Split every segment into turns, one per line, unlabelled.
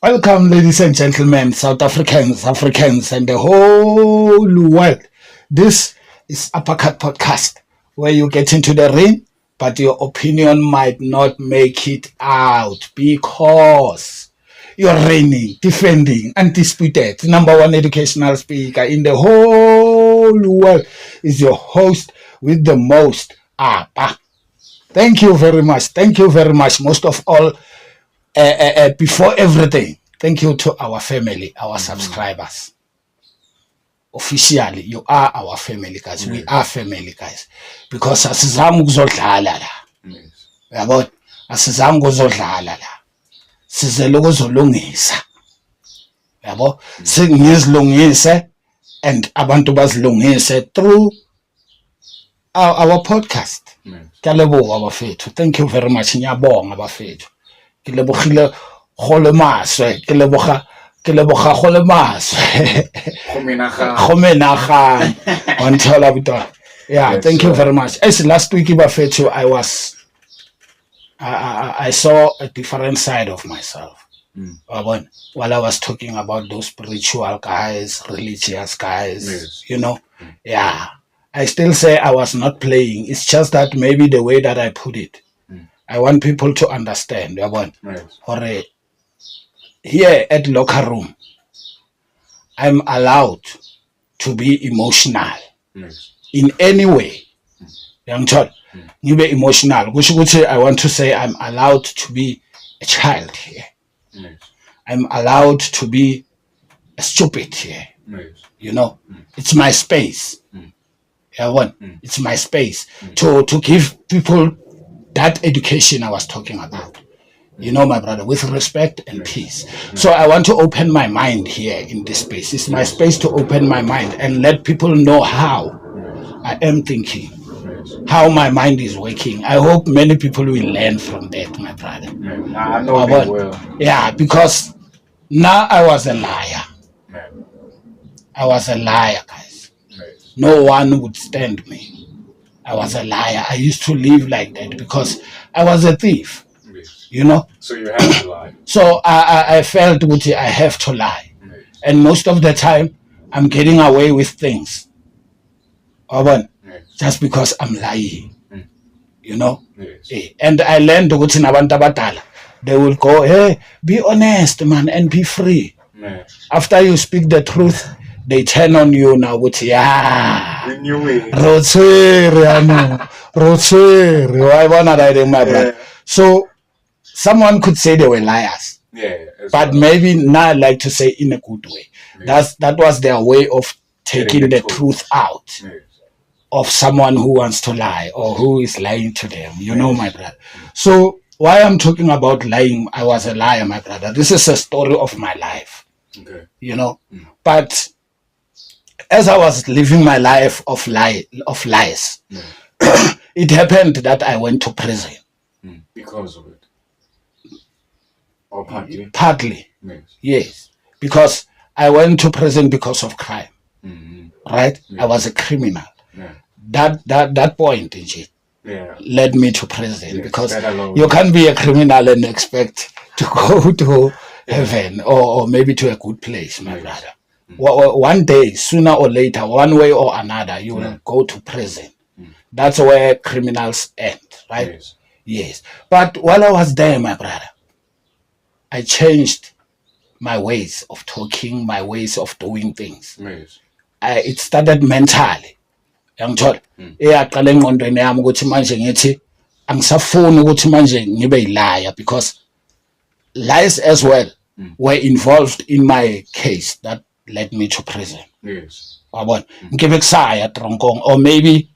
Welcome, ladies and gentlemen, South Africans, Africans, and the whole world. This is Uppercut Podcast, where you get into the ring, but your opinion might not make it out because you're reigning, defending, undisputed, #1 educational speaker in the whole world is your host with the most. Thank you very much. Thank you very much. Most of all, before everything, thank you to our family, our subscribers. Officially, you are our family, guys. We are family, guys. Because asizange ukuzodlala la. Yabo, asizange ukuzodlala la. Sizele ukuzolungisa. Yabo, singizilungise and abantu bazilungise through our podcast. Kalebo abafethu. Thank you very much. Ngiyabonga abafethu. Ke lebogile go le maswe ke leboga go le maswe go menaga onthola butwa. Yeah, thank you very much. As last week bafethu, I saw a different side of myself while I was talking about those spiritual guys, religious guys, you know. Yeah, I still say I was not playing. It's just that maybe the way that I put it, I want people to understand. Or here at locker room, I'm allowed to be emotional in any way. Young child, you be emotional. Which would say I want to say I'm allowed to be a child here. I'm allowed to be a stupid here. You know, it's my space. It's my space to give people that education I was talking about, you know, my brother, with respect and peace. So I want to open my mind here in this space. It's my space to open my mind and let people know how I am thinking, how my mind is working. I hope many people will learn from that, my brother.
I know they will.
Yeah, because now I was a liar. I was a liar, guys. No one would stand me. I was a liar. I used to live like that because I was a thief, you know.
So you have to lie.
So I felt I have to lie. And most of the time, I'm getting away with things. Just because I'm lying, you know. And I learned they will go, hey, be honest, man, and be free. After you speak the truth, they turn on you now with So someone could say they were liars. But maybe not, I like to say in a good way. That was their way of taking the truth out of someone who wants to lie or who is lying to them. You know, my brother. So why I'm talking about lying, I was a liar, my brother. This is a story of my life. You know, but as I was living my life of lies, it happened that I went to prison.
Because of it? Or partly?
Partly, yes. Because I went to prison because of crime, right? I was a criminal. That point led me to prison because you can't be a criminal and expect to go to heaven or maybe to a good place, my brother. One day, sooner or later, one way or another, you will go to prison. That's where criminals end, right? Yes. But while I was there, my brother, I changed my ways of talking, my ways of doing things. It started mentally. Yangithola eyaqala engqondweni yami ukuthi manje ngithi angisafuni ukuthi manje ngibe liar because lies as well were involved in my case that led me to prison. Wabona ngebe kusaya tronkong or maybe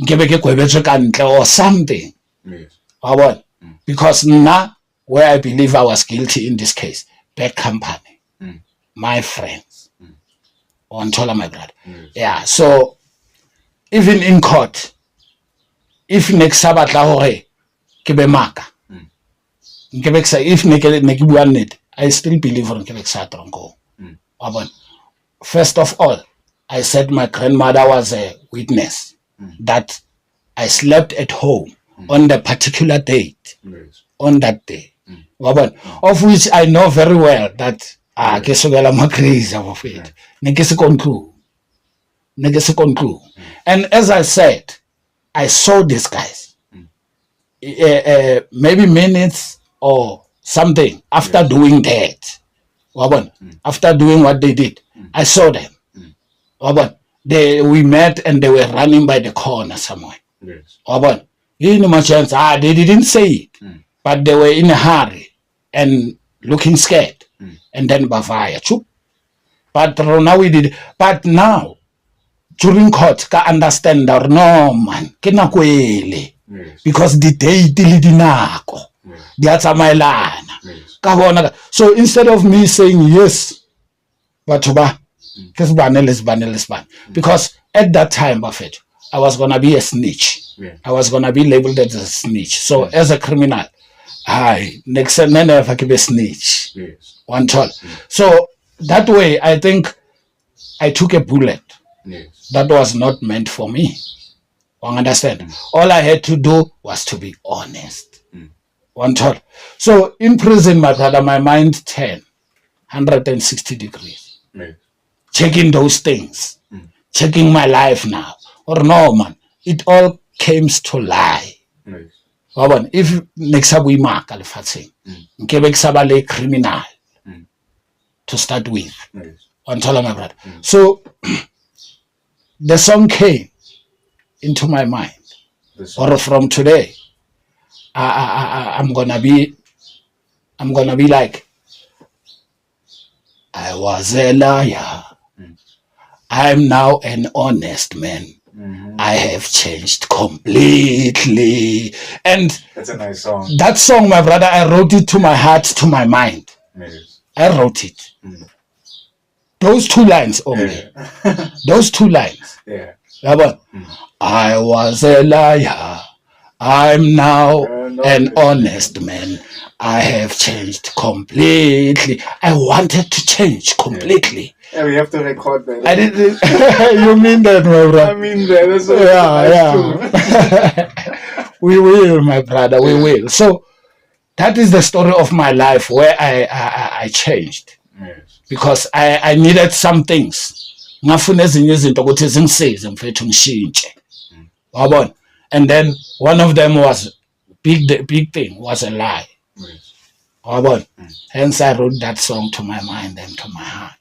ngebe ke gwebetswe kantle or something. Wabona because now where I believe I was guilty in this case, bad company. my friends. On Tola, my brother.
Yes.
Yeah, so even in court, if next Sabbath lahore ke be maka, if ne ke bua nnete, I still believe in Quebec Satrongo. First of all, I said my grandmother was a witness that I slept at home on the particular date, on that day. Of which I know very well that ke sukela ma crazy of it. Ne ke se conclude. And as I said, I saw these guys. Maybe minutes or something after doing that. After doing what they did, I saw them. We met and they were running by the corner somewhere. They didn't say it, but they were in a hurry and looking scared. And then bavaya chup. But now we did. But now during court, ka understand or no man, ke nako ele. Because the date le dinako di a tsamaelana ka bona. So instead of me saying yes, batho ba ke se bane, because at that time, Buffett, I was gonna be a snitch. I was gonna be labeled as a snitch. So as a criminal, next never be a snitch. One tall. So that way, I think I took a bullet. That was not meant for me. You understand? All I had to do was to be honest. One thought. So in prison, my brother, my mind turned 160 degrees. Checking those things. Checking my life now. Or no, man. It all came to lie. If next we mark alifatsing, Quebec Sabale criminal to start with. On my brother. So the song came into my mind. Or from today, I'm gonna be like, I was a liar. I'm now an honest man. I have changed completely. And
that's a nice song.
That song, my brother, I wrote it to my heart, to my mind. I wrote it. Those two lines only. Those two lines. I was a liar. I'm now an honest man. I have changed completely. I wanted to change completely.
Yeah, we have to record that.
I didn't. You mean that, my brother?
I mean that.
Yeah. We will, my brother. We will. So that is the story of my life where I changed. Because I needed some things. And then one of them was big thing was a lie. Hence I wrote that song to my mind and to my heart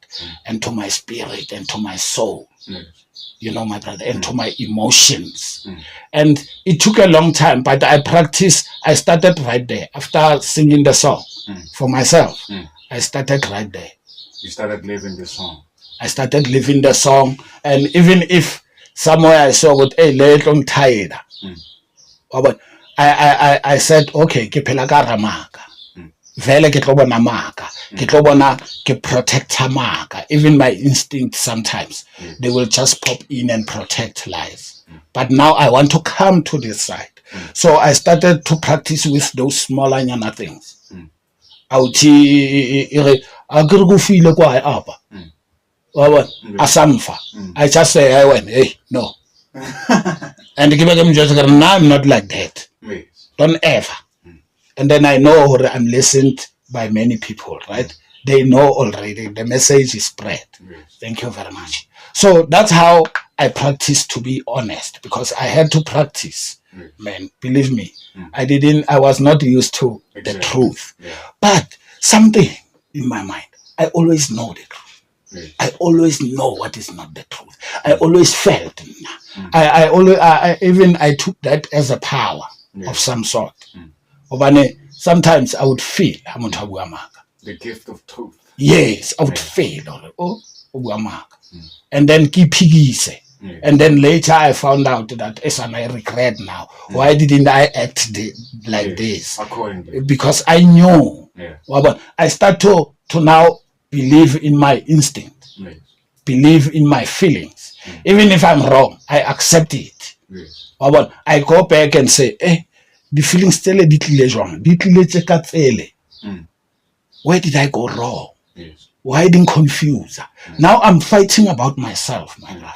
and to my spirit and to my soul. You know, my brother, and to my emotions. And it took a long time, but I practiced. I started right there. After singing the song for myself, I started right there.
You started living the song.
I started living the song. And even if somewhere I saw what I'm tired. But I said, okay, ke phela ka ramaka. Vele ke tlo bona maka. Ke tlo bona ke protect maka. Even my instincts sometimes, they will just pop in and protect lies. But now I want to come to this side. So I started to practice with those smaller nyana things. I just say, I went, hey, no. And now I'm not like that. Don't ever. And then I know I'm listened by many people, right? They know already. The message is spread. Thank you very much. So that's how I practice to be honest, because I had to practice. Man, believe me, I was not used to the truth. But something in my mind, I always know the truth. I always know what is not the truth. I always felt. I took that as a power of some sort. Sometimes I would feel
the gift of truth.
Yes, I would feel. And then keep piggies. And then later I found out that I regret now. Why didn't I act like this?
Accordingly.
Because I knew. I start to now believe in my instinct,
Yes.
believe in my feelings. Even if I'm wrong, I accept it.
Yes.
But I go back and say, the feelings tell di tlile jwang, di tlile tse ka tsele. Where did I go wrong?
Yes.
Why didn't confuse? Now I'm fighting about myself, my brother.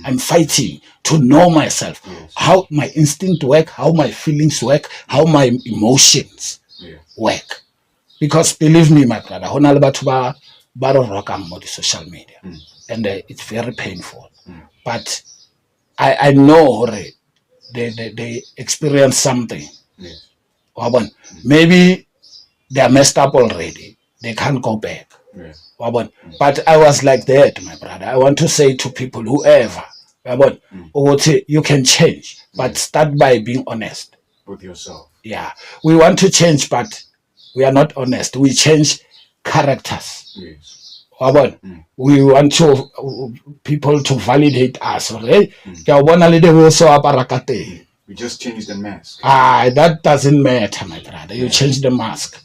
I'm fighting to know myself, how my instinct work, how my feelings work, how my emotions work. Because believe me, my brother, ho na le batho ba re rokang mo di social media, and it's very painful. But I know they experience something.
Yes.
Maybe they are messed up already. They can't go back.
Yes.
But I was like that, my brother. I want to say to people, whoever, you can change, but start by being honest
with yourself.
Yeah, we want to change, but we are not honest. We change characters.
Yes.
We want people to validate us. Okay?
We just change the mask.
That doesn't matter, my brother. You change the mask,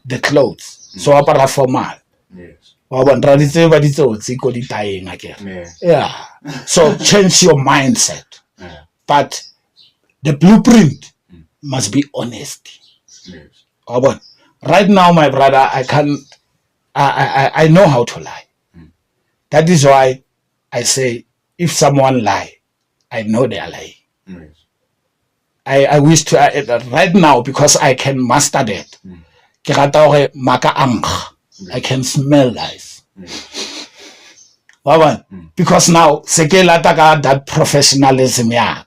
the clothes. So apara formal.
Yes.
Yeah. So change your mindset.
Yeah.
But the blueprint must be honesty.
Yes.
Right now, my brother, I know how to lie. That is why I say, if someone lie, I know they are lying.
Yes.
I wish to right now, because I can master that. I can smell lies. Because now that professionalism.
Yes.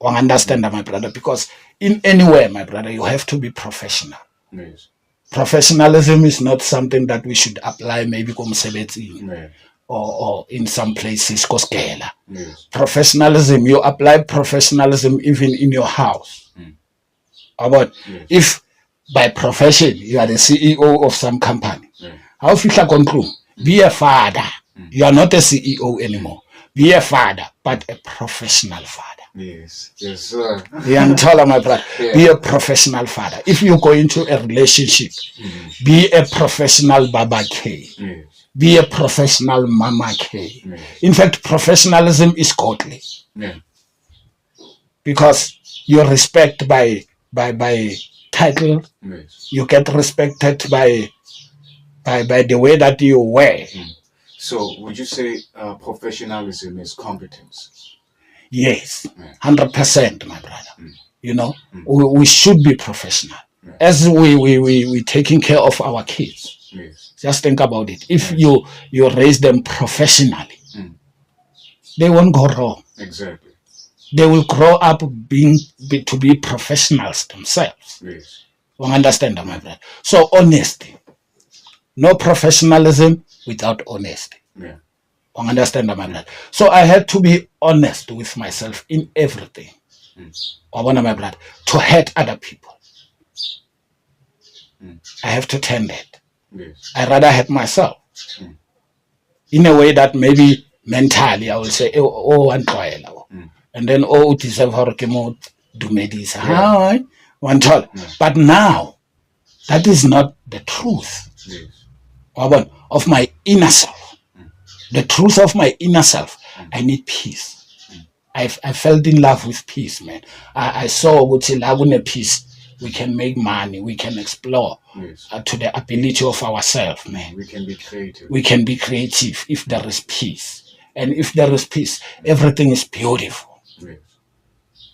Understand that, my brother? Because in anywhere, my brother, you have to be professional.
Yes.
Professionalism is not something that we should apply maybe
Yes.
or in some places.
Yes.
Professionalism, you apply professionalism even in your house. If by profession you are the CEO of some company, how be a father. You are not a CEO anymore. Be a father, but a professional father.
Yes. Yes, sir.
My brother. Be a professional father. If you go into a relationship, be a professional Baba K.
Yes.
Be a professional Mama K.
Yes.
In fact, professionalism is godly.
Yeah.
Because you're respected by title.
Yes.
You get respected by the way that you wear.
So would you say professionalism is competence?
Yes, 100%, my brother. We should be professional. As we taking care of our kids.
Yes.
Just think about it. If you raise them professionally, they won't go wrong.
Exactly.
They will grow up to be professionals themselves.
Yes.
You understand that, my brother? So honesty. No professionalism without honesty.
Yeah.
You understand that, my brother? So I had to be honest with myself in everything. My brother, to hurt other people. I have to turn that.
Yes.
I rather hurt myself. In a way that maybe mentally I will say, and then deserve her dumedisa. But now that is not the truth.
Yes.
Of my inner self. The truth of my inner self. I need peace. I felt in love with peace, man. I saw what peace. We can make money. We can explore to the ability of ourselves, man.
We can be creative.
We can be creative if there is peace. And if there is peace, everything is beautiful.
Yes.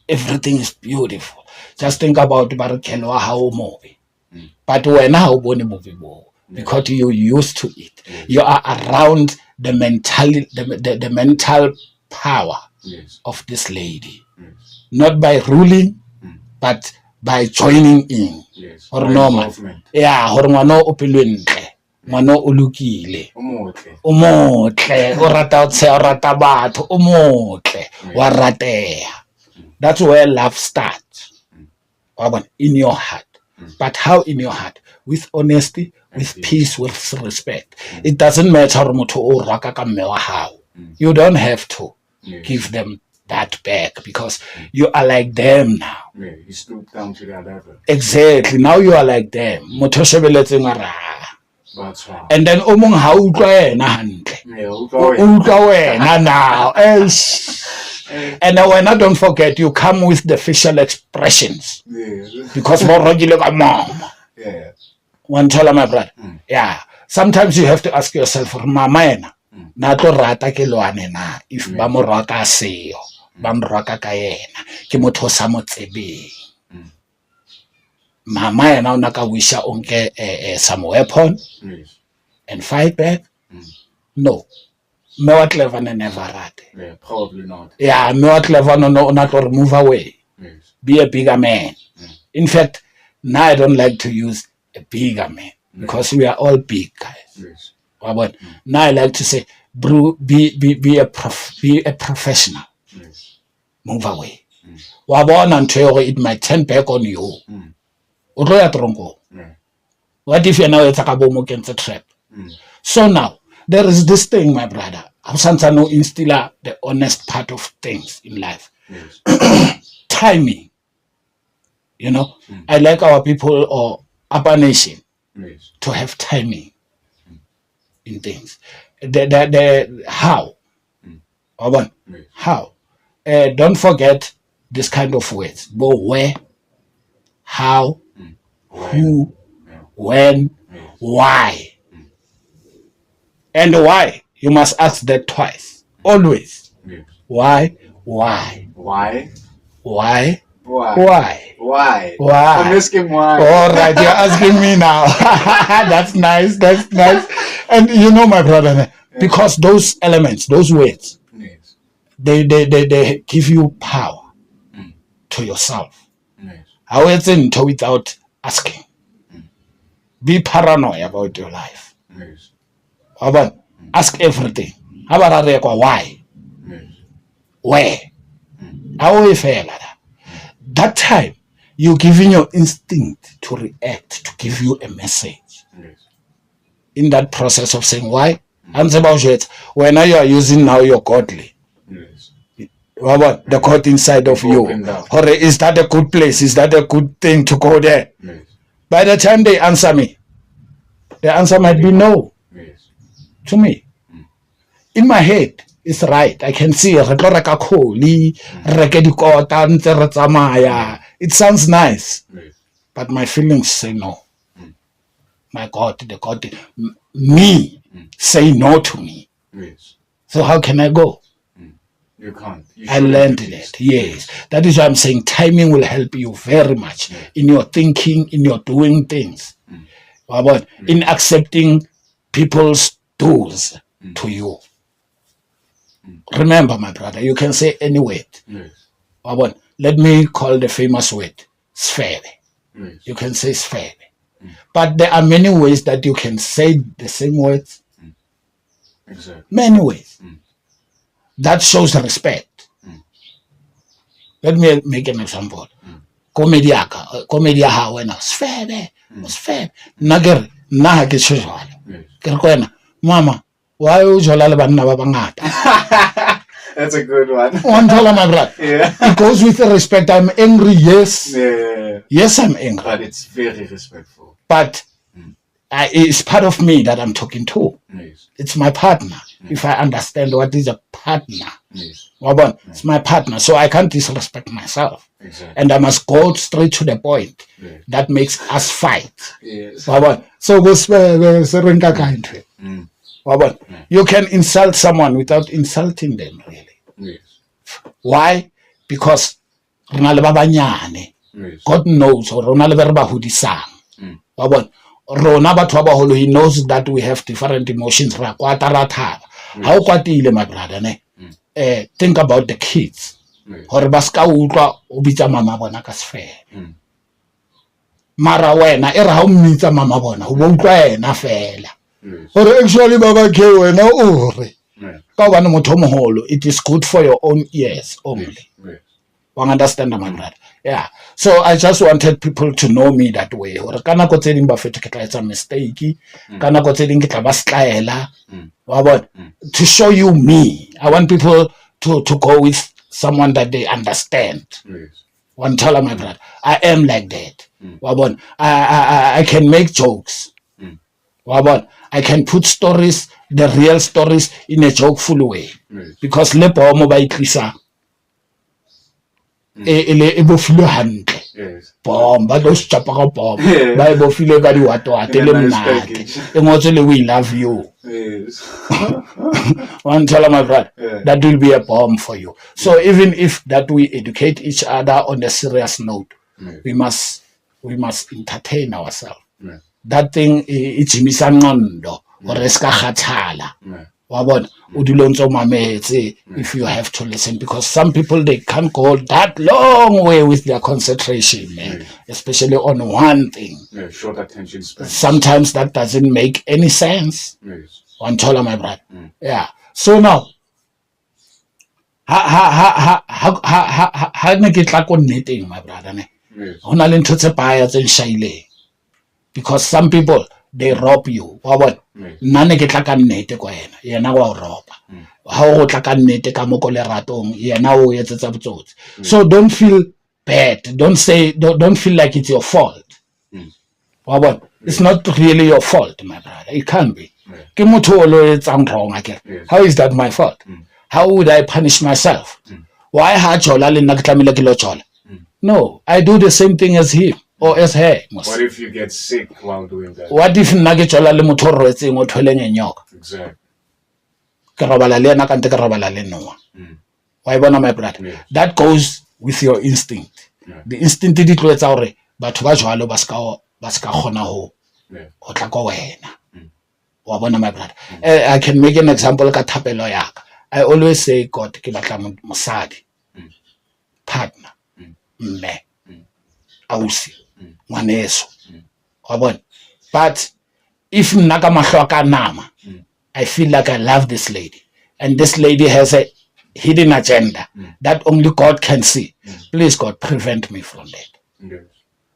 Everything is beautiful. Just think about Barakelo how movie. But when how boni movie because you're used to it. You are around the mental power of this lady. Not by ruling, but by joining in.
Yes.
Or normal. Yeah, or ngwana o pelwentle. Ngwana o lokile. O motle, o rata o rata batho, o motle, wa rateha. That's where love starts. In your heart. But how in your heart? With honesty, with peace, with respect. It doesn't matter how. You don't have to give them that back because you are like them now.
Yeah, you stoop down to that level.
Exactly. Now you are like them.
That's right.
And then o mong ha utlwa yena hantle.
Yeah,
O utlwa wena now. And when I don't forget, you come with the facial expressions.
yeah.
Because more regular mom.
Yeah.
One tell my brother. Yeah. Sometimes you have to ask yourself, mama ena, na tlo rata ke lwane na, if ba mo rata seo, ba mo rata ka yena, ke motho o sa mo tsebeng. Mama ena o na ka wisha onke some weapon and fight back. No. Me wa clever never rate.
Yeah, probably not.
Yeah, me wa clever no not to move away.
Yes.
Be a bigger man. In fact, now I don't like to use a bigger man because we are all big guys.
Yes.
But now I like to say, bro, be a professional.
Yes.
Move away. It might turn back on you.
Yeah.
What if you're now against a trap? So now there is this thing, my brother. No instill the honest part of things in life.
Yes.
Timing. You know, I like our people or our nation
Yes.
to have timing in things. The how.
Yes.
How. Don't forget this kind of words. But where, how, who, when, why. And why? You must ask that twice. Always.
Yes.
Why?
Why?
Why?
Why?
Why?
Why?
Why?
I'm asking why.
All right, you're asking me now. That's nice. That's nice. And you know, my brother, because those elements, those words,
Yes.
they give you power to yourself.
Yes.
How it's into without asking. Be paranoid about your life.
Yes.
Ask everything. How about why?
Yes.
Where? How you feel like that? That time, you're giving your instinct to react, to give you a message.
Yes.
In that process of saying why, when you are using now your godly,
Yes.
the God inside of you, or is that a good place? Is that a good thing to go there?
Yes.
By the time they answer me, the answer might be no.
Yes.
To me. In my head, it's right. I can see it sounds nice.
Yes.
But my feelings say no. My God, the God, me say no to me.
Yes.
So how can I go?
You can't.
I learned that. Yes. That is why I'm saying timing will help you very much in your thinking, in your doing things. In accepting people's do's to you. Remember, my brother, you can say any word.
Yes.
Let me call the famous word, sfere.
Yes.
You can say sfere. But there are many ways that you can say the same words.
Exactly.
Many ways. That shows respect. Let me make an example. Comedy ha wena sfere, sfere. Nagere na ke tshwala. Ke re kwena mama why o jola le banna ba bangata.
That's a good one.
One dollar, my brother.
Yeah.
It goes with the respect. I'm angry, yes.
Yeah.
Yes, I'm angry.
But it's very respectful.
But it's part of me that I'm talking to.
Yes.
It's my partner. If I understand what is a partner.
Yes.
It's my partner. So I can't disrespect myself.
Exactly.
And I must go straight to the point.
Yes.
That makes us fight.
Yes.
So you can insult someone without insulting them, really.
Yes.
Why? Because
Yes.
God knows, or rona le ba re ba hodisang. Rona batho ba baholo, he knows that we have different emotions. Ra kwata ra thaba. Ha o kwatile, my brother, ne? Think about the kids. Hore ba ska utlwa o bitsa mama bona ka sefela. Mara wena e re ha o mmitsa mama bona o bo utlwa ena fela. Or actually baba ke wena o re ka bana motho moholo, it is good for your own ears only. One understand, my brother? Yeah. So I just wanted people to know me that way. Or kana go tse ding ba fete ke tla etsa mistake, kana go tse ding ke tla ba stlaela. To show you me. I want people to go with someone that they understand.
Yes.
One tell my brother, I am like that. I can make jokes. I can put stories, the real stories, in a jokeful way. Because le bomo ba itlisa e bofile hantle. Bom ba lo chapa ka bom ba e bofile ka diwatwate le mnate e ngotse le we love you. One tell my brother, that will be a bomb for you. So even if that we educate each other on a serious note, we must entertain ourselves. That thing ijimisa ngqondo or eska khathala. Wabona udulonzo mametse if you have to listen, because some people they can't go that long way with their concentration, man, especially on one thing.
Short attention span.
Sometimes that doesn't make any sense. One taller, my brother. Yeah. So now, ha ne ke tla ko nneteng, my brother, ne. Hona le ntho tse paya tse nshaileng, because some people they rob you. Wa bona nna ne ke tla ka nnete kwa yena wa roba. Ha o tla ka nnete ka mo ko leratong yena o etsetsa botsotsi. So don't feel bad. Don't feel like it's your fault. Wa bona it's not really your fault, my brother. It can't be. Ke motho o lo etsang wrong again. How is that my fault? How would I punish myself? Why ha jola le nna ke tlamile ke lo jola? No, I do the same thing as him or as her.
What if you get sick while doing that?
What if nna ke jola le motho o roetseng o thweleng enyoka?
Exactly.
Ke robala le ena kante ke robala le noa. Why bona, my brother? That goes with your instinct. The instinct di tlo etsa hore batho ba jwalo ba ska khona ho tla ko wena. Wa bona, my brother? I can make an example ka thapelo ya ka. I always say God ke batla mosadi, partner, mme, ausi, ngwaneso. Wa bona? But if nna ka mahlo ka nama, I feel like I love this lady, and this lady has a hidden agenda that only God can see. Please, God, prevent me from that.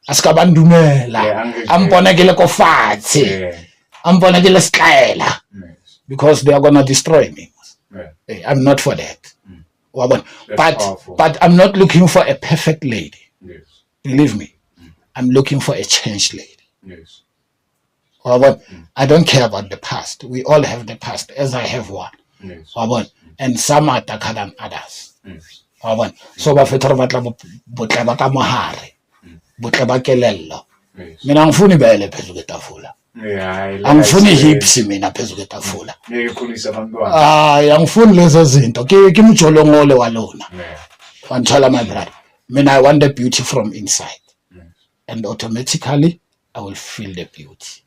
Aska bandumela, ampona ke le ko fatshe, ampona ke le stlaela, because they are gonna destroy me. I'm not for that. But I'm not looking for a perfect lady. Believe me, I'm looking for a changed lady. I don't care about the past. We all have the past, as I have one. And some are darker than others. So ba fetro batla botle ba ka mohare, botle ba kelello. Mina ngifuni bele phezulu ketafula. Angifuni hips mina phezulu ketafula. Angifuni lezo zinto. Ke mjolongole walona. Wanthola, my brother. Mina I want the beauty from inside. And automatically I will feel the beauty.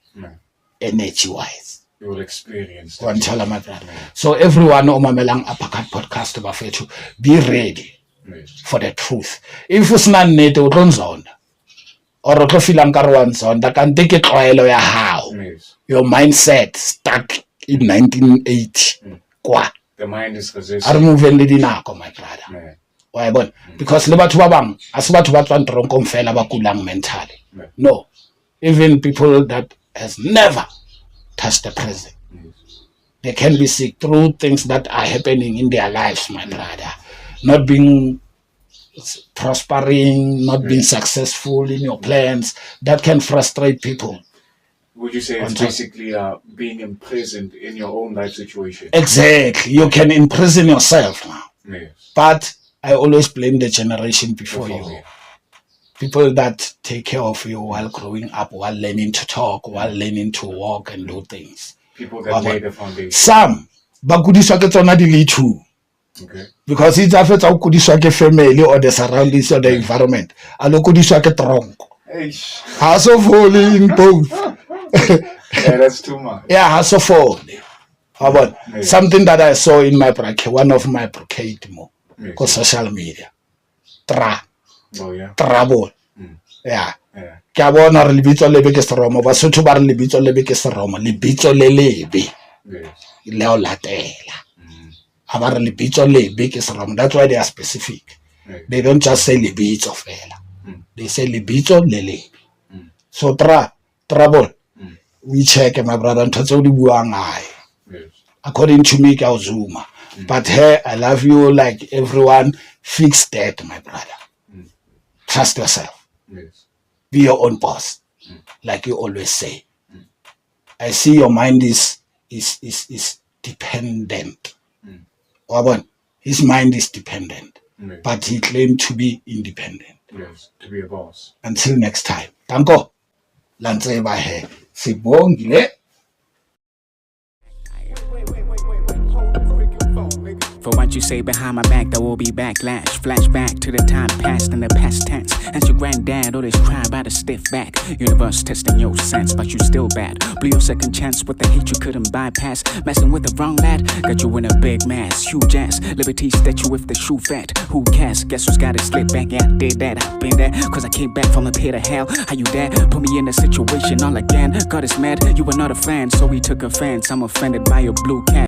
Energy wise.
You will experience
that. Wanthola, my brother. So everyone omamelang Uppercut podcast bafethu, be ready for the truth. If usina nnete o tlonzonda, or o tlo feelang ka re wa ntsonda kante ke tlwaelo ya hao. Your mindset stuck in 1980. Kwa.
The mind is resistant.
Are moving le dinako, my brother. Why bon? Because le batho ba bang ase batho ba tswang tronkong fela ba kulang mentally. No. Even people that has never touched the present. They can be sick through things that are happening in their lives, my brother. Not being prospering, not being successful in your plans. That can frustrate people.
Would you say it's basically being imprisoned in your own life situation?
Exactly. You can imprison yourself now. But I always blame the generation before you. People that take care of you while growing up, while learning to talk, while learning to walk and do things.
People that lay the foundation.
Some, ba kudiswa ke tsona di le two.
Okay.
Because it's after o kudiswa ke family or the surroundings or the environment. Alo kudiswa ke tronko. Has of fall in both.
Yeah, that's too much.
Yeah, has of fall. How about something that I saw in my bracket, one of my bracket more, on social media.
Oh yeah.
Trouble. Yeah. Ke a bona re lebitso lebe ke seromo ba sotho ba re lebitso lebe ke seromo lebitso le lebe le o latela ha ba re lebitso lebe ke seromo. That's why they are specific. They don't just say lebitso fela. They say lebitso le lebe. So trouble. We check, my brother, ntho tse o di buang ai. According to me, ke a zuma. But hey, I love you like everyone. Fix that, my brother. Trust yourself. Be your own boss, like you always say. I see your mind is dependent. Wabona, his mind is dependent, but he claimed to be independent.
Yes, to be a boss.
Until next time. Danko. Lantseba he. Sibongile.
For what you say behind my back, there will be backlash. Flashback to the time past in the past tense. As your granddad, all this crime by the stiff back. Universe testing your sense, but you still bad. Blew your second chance with the hate you couldn't bypass. Messing with the wrong lad, got you in a big mess. Huge ass, liberties that you with the shoe fat. Who cares? Guess who's got it slip back? Yeah, did that, I've been there. Cause I came back from the pit of hell. How you there? Put me in a situation all again. God is mad, you were not a fan, so we took offense. I'm offended by your blue cat.